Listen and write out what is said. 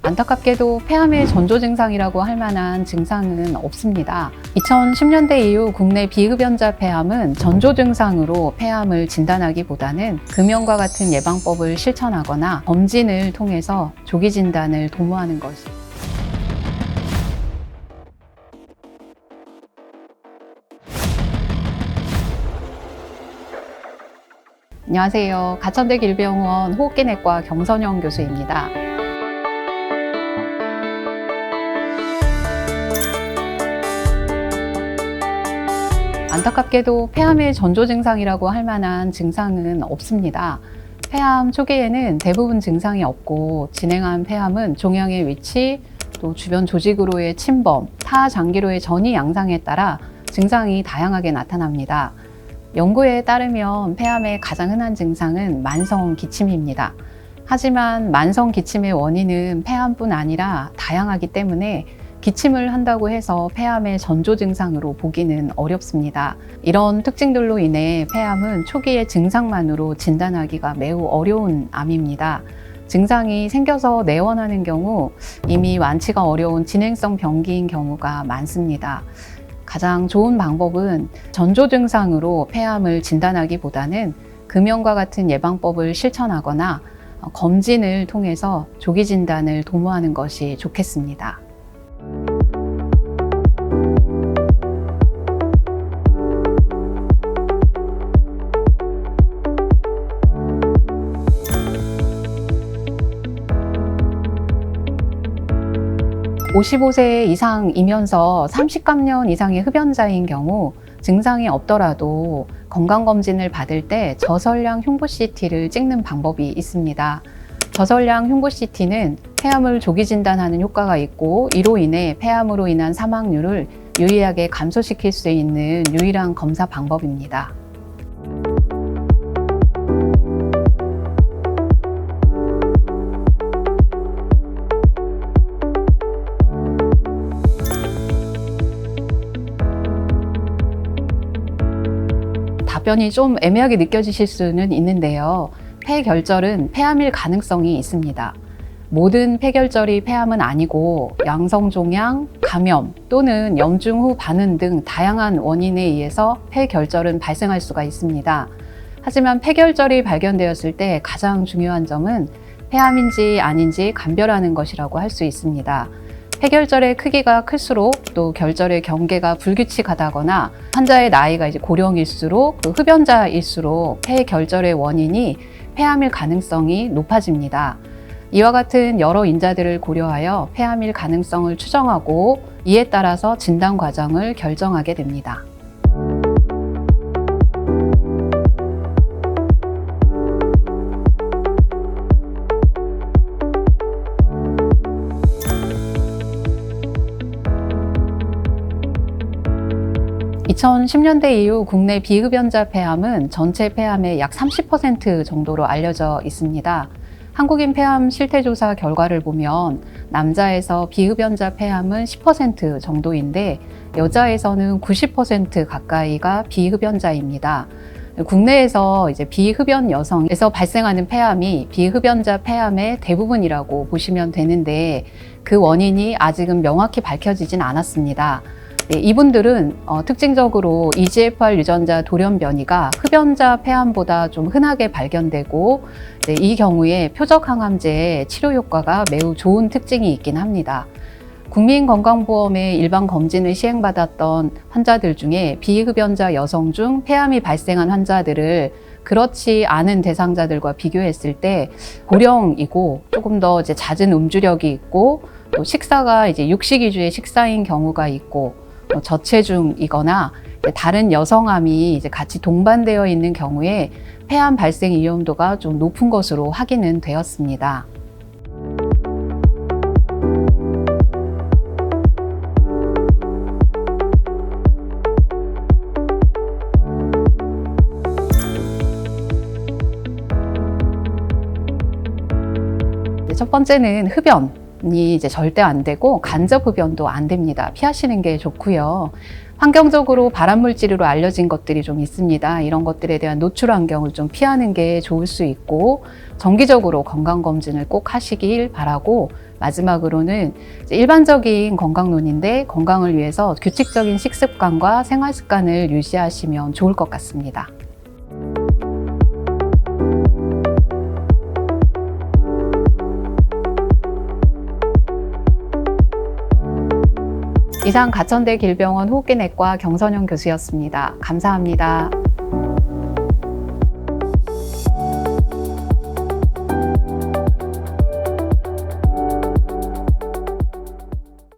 안타깝게도 폐암의 전조 증상이라고 할 만한 증상은 없습니다. 2010년대 이후 국내 비흡연자 폐암은 전조 증상으로 폐암을 진단하기보다는 금연과 같은 예방법을 실천하거나 검진을 통해서 조기 진단을 도모하는 것이 안녕하세요. 가천대 길병원 호흡기내과 경선영 교수입니다. 안타깝게도 폐암의 전조 증상이라고 할 만한 증상은 없습니다. 폐암 초기에는 대부분 증상이 없고 진행한 폐암은 종양의 위치, 또 주변 조직으로의 침범, 타 장기로의 전이 양상에 따라 증상이 다양하게 나타납니다. 연구에 따르면 폐암의 가장 흔한 증상은 만성 기침입니다. 하지만 만성 기침의 원인은 폐암뿐 아니라 다양하기 때문에 기침을 한다고 해서 폐암의 전조 증상으로 보기는 어렵습니다. 이런 특징들로 인해 폐암은 초기의 증상만으로 진단하기가 매우 어려운 암입니다. 증상이 생겨서 내원하는 경우 이미 완치가 어려운 진행성 병기인 경우가 많습니다. 가장 좋은 방법은 전조 증상으로 폐암을 진단하기보다는 금연과 같은 예방법을 실천하거나 검진을 통해서 조기 진단을 도모하는 것이 좋겠습니다. (55세) 이상이면서 30감년 이상의 흡연자인 경우 증상이 없더라도 건강검진을 받을 때 저설량 흉부 CT를 찍는 방법이 있습니다. 저설량 흉부 CT는 폐암을 조기 진단하는 효과가 있고 이로 인해 폐암으로 인한 사망률을 유의하게 감소시킬 수 있는 유일한 검사 방법입니다. 답변이 좀 애매하게 느껴지실 수는 있는데요. 폐결절은 폐암일 가능성이 있습니다. 모든 폐결절이 폐암은 아니고 양성종양, 감염 또는 염증 후 반응 등 다양한 원인에 의해서 폐결절은 발생할 수가 있습니다. 하지만 폐결절이 발견되었을 때 가장 중요한 점은 폐암인지 아닌지 감별하는 것이라고 할 수 있습니다. 폐결절의 크기가 클수록 또 결절의 경계가 불규칙하다거나 환자의 나이가 고령일수록 또 흡연자일수록 폐결절의 원인이 폐암일 가능성이 높아집니다. 이와 같은 여러 인자들을 고려하여 폐암일 가능성을 추정하고 이에 따라서 진단 과정을 결정하게 됩니다. (2010년대) 이후 국내 비흡연자 폐암은 전체 폐암의 약 30% 정도로 알려져 있습니다. 한국인 폐암 실태조사 결과를 보면 남자에서 비흡연자 폐암은 10% 정도인데 여자에서는 90% 가까이가 비흡연자입니다. 국내에서 비흡연 여성에서 발생하는 폐암이 비흡연자 폐암의 대부분이라고 보시면 되는데 그 원인이 아직은 명확히 밝혀지진 않았습니다. 이분들은 특징적으로 EGFR 유전자 돌연변이가 흡연자 폐암보다 좀 흔하게 발견되고 이 경우에 표적 항암제의 치료 효과가 매우 좋은 특징이 있긴 합니다. 국민건강보험의 일반 검진을 시행받았던 환자들 중에 비흡연자 여성 중 폐암이 발생한 환자들을 그렇지 않은 대상자들과 비교했을 때 고령이고 조금 더 잦은 음주력이 있고 또 식사가 육식 위주의 식사인 경우가 있고 저체중이거나 다른 여성암이 같이 동반되어 있는 경우에 폐암 발생 위험도가 좀 높은 것으로 확인은 되었습니다. 첫 번째는 흡연이 절대 안 되고 간접 흡연도 안 됩니다. 피하시는 게 좋고요. 환경적으로 발암물질로 알려진 것들이 좀 있습니다. 이런 것들에 대한 노출 환경을 좀 피하는 게 좋을 수 있고 정기적으로 건강검진을 꼭 하시길 바라고 마지막으로는 일반적인 건강론인데 건강을 위해서 규칙적인 식습관과 생활 습관을 유지하시면 좋을 것 같습니다. 이상 가천대 길병원 호흡기내과 경선영 교수였습니다. 감사합니다.